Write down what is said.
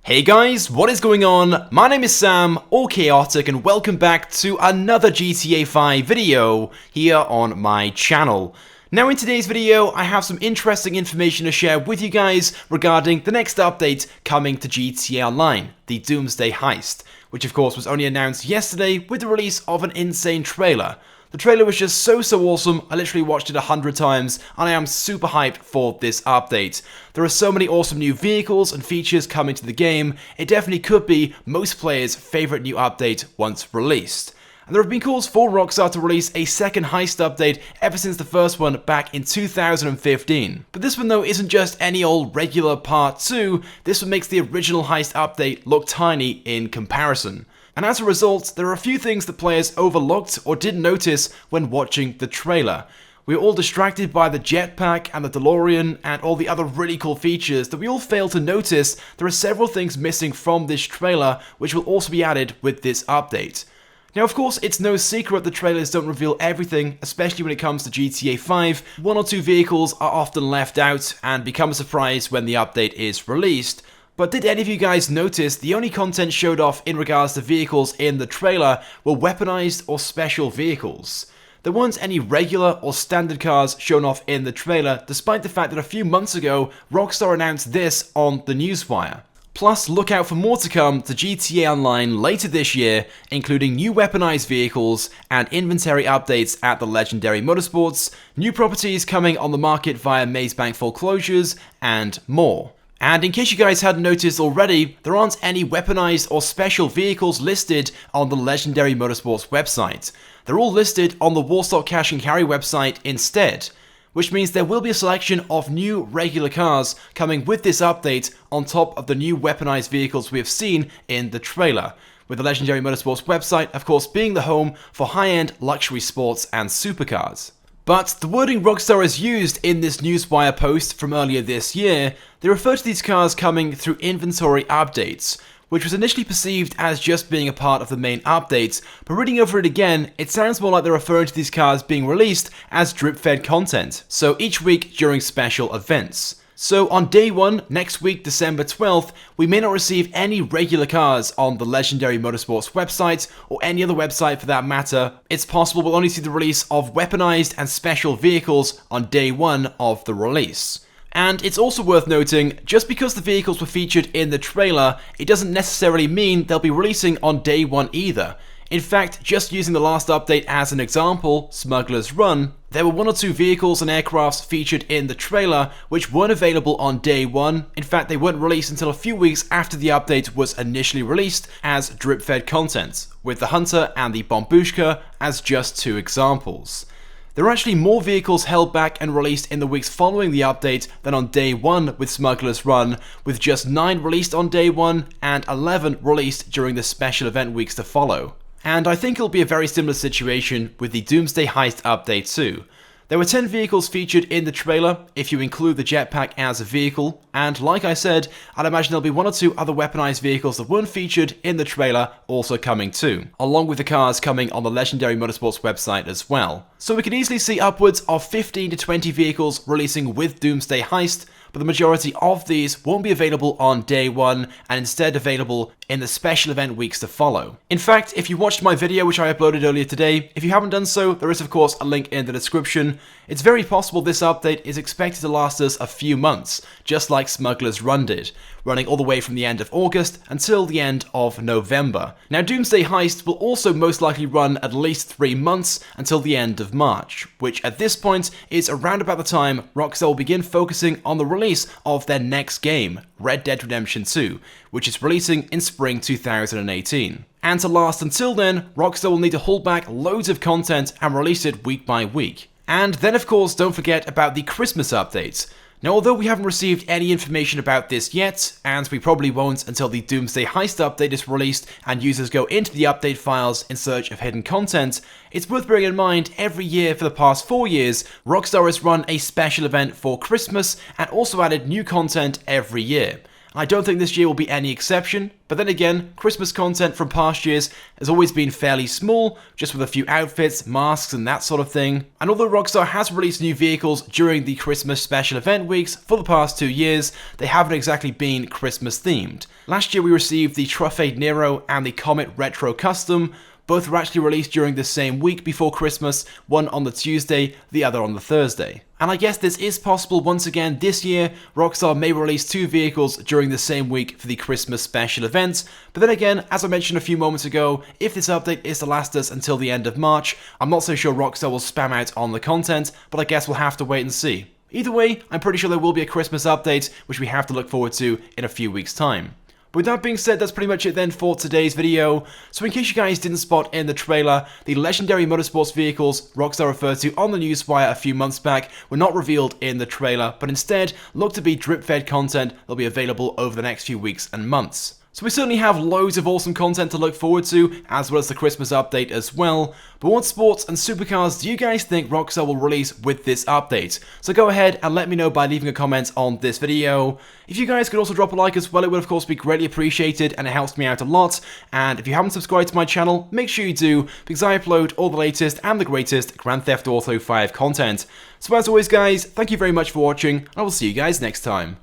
Hey guys, what is going on? My name is Sam, or Chaotic, and welcome back to another GTA 5 video here on my channel. Now in today's video, I have some interesting information to share with you guys regarding the next update coming to GTA Online, the Doomsday Heist, which of course was only announced yesterday with the release of an insane trailer. The trailer was just so awesome, I literally watched it 100 times, and I am super hyped for this update. There are so many awesome new vehicles and features coming to the game, it definitely could be most players' favourite new update once released. And there have been calls for Rockstar to release a second Heist update ever since the first one back in 2015. But this one though isn't just any old regular part 2, this one makes the original Heist update look tiny in comparison. And as a result, there are a few things that players overlooked or didn't notice when watching the trailer. We were all distracted by the jetpack and the DeLorean and all the other really cool features that we all failed to notice. There are several things missing from this trailer which will also be added with this update. Now of course, it's no secret that trailers don't reveal everything, especially when it comes to GTA 5. One or two vehicles are often left out and become a surprise when the update is released. But did any of you guys notice the only content showed off in regards to vehicles in the trailer were weaponized or special vehicles? There weren't any regular or standard cars shown off in the trailer, despite the fact that a few months ago, Rockstar announced this on the newswire. Plus, look out for more to come to GTA Online later this year, including new weaponized vehicles and inventory updates at the Legendary Motorsports, new properties coming on the market via Maze Bank foreclosures, and more. And in case you guys hadn't noticed already, there aren't any weaponized or special vehicles listed on the Legendary Motorsports website. They're all listed on the Warstock Cash and Carry website instead, which means there will be a selection of new regular cars coming with this update on top of the new weaponized vehicles we have seen in the trailer, with the Legendary Motorsports website of course being the home for high-end luxury sports and supercars. But the wording Rockstar has used in this newswire post from earlier this year, they refer to these cars coming through inventory updates, which was initially perceived as just being a part of the main updates, but reading over it again, it sounds more like they're referring to these cars being released as drip-fed content, so each week during special events. So on day 1, next week, December 12th, we may not receive any regular cars on the Legendary Motorsports website, or any other website for that matter. It's possible we'll only see the release of weaponized and special vehicles on day 1 of the release. And it's also worth noting, just because the vehicles were featured in the trailer, it doesn't necessarily mean they'll be releasing on day 1 either. In fact, just using the last update as an example, Smuggler's Run, there were one or two vehicles and aircrafts featured in the trailer which weren't available on day 1. In fact, they weren't released until a few weeks after the update was initially released as drip-fed content, with the Hunter and the Bombushka as just two examples. There are actually more vehicles held back and released in the weeks following the update than on day 1 with Smuggler's Run, with just 9 released on day 1 and 11 released during the special event weeks to follow. And I think it'll be a very similar situation with the Doomsday Heist update too. There were 10 vehicles featured in the trailer, if you include the jetpack as a vehicle, and like I said, I'd imagine there'll be one or two other weaponized vehicles that weren't featured in the trailer also coming too, along with the cars coming on the Legendary Motorsports website as well. So we can easily see upwards of 15 to 20 vehicles releasing with Doomsday Heist, but the majority of these won't be available on day 1 and instead available in the special event weeks to follow. In fact, if you watched my video which I uploaded earlier today, if you haven't done so, there is of course a link in the description. It's very possible this update is expected to last us a few months, just like Smuggler's Run did, running all the way from the end of August until the end of November. Now Doomsday Heist will also most likely run at least 3 months until the end of March, which at this point is around about the time Rockstar will begin focusing on the release of their next game, Red Dead Redemption 2, which is releasing in spring 2018. And to last until then, Rockstar will need to hold back loads of content and release it week by week. And then of course don't forget about the Christmas updates. Now although we haven't received any information about this yet, and we probably won't until the Doomsday Heist update is released and users go into the update files in search of hidden content, it's worth bearing in mind every year for the past 4 years, Rockstar has run a special event for Christmas and also added new content every year. I don't think this year will be any exception, but then again, Christmas content from past years has always been fairly small, just with a few outfits, masks and that sort of thing. And although Rockstar has released new vehicles during the Christmas special event weeks for the past 2 years, they haven't exactly been Christmas themed. Last year we received the Truffade Nero and the Comet Retro Custom. Both were actually released during the same week before Christmas, one on the Tuesday, the other on the Thursday. And I guess this is possible once again this year. Rockstar may release 2 vehicles during the same week for the Christmas special event, but then again, as I mentioned a few moments ago, if this update is to last us until the end of March, I'm not so sure Rockstar will spam out on the content, but I guess we'll have to wait and see. Either way, I'm pretty sure there will be a Christmas update, which we have to look forward to in a few weeks' time. But with that being said, that's pretty much it then for today's video. So in case you guys didn't spot in the trailer, the legendary motorsports vehicles Rockstar referred to on the newswire a few months back were not revealed in the trailer, but instead look to be drip-fed content that'll be available over the next few weeks and months. So we certainly have loads of awesome content to look forward to, as well as the Christmas update as well. But what sports and supercars do you guys think Rockstar will release with this update? So go ahead and let me know by leaving a comment on this video. If you guys could also drop a like as well, it would of course be greatly appreciated and it helps me out a lot. And if you haven't subscribed to my channel, make sure you do, because I upload all the latest and the greatest Grand Theft Auto 5 content. So as always guys, thank you very much for watching, and I will see you guys next time.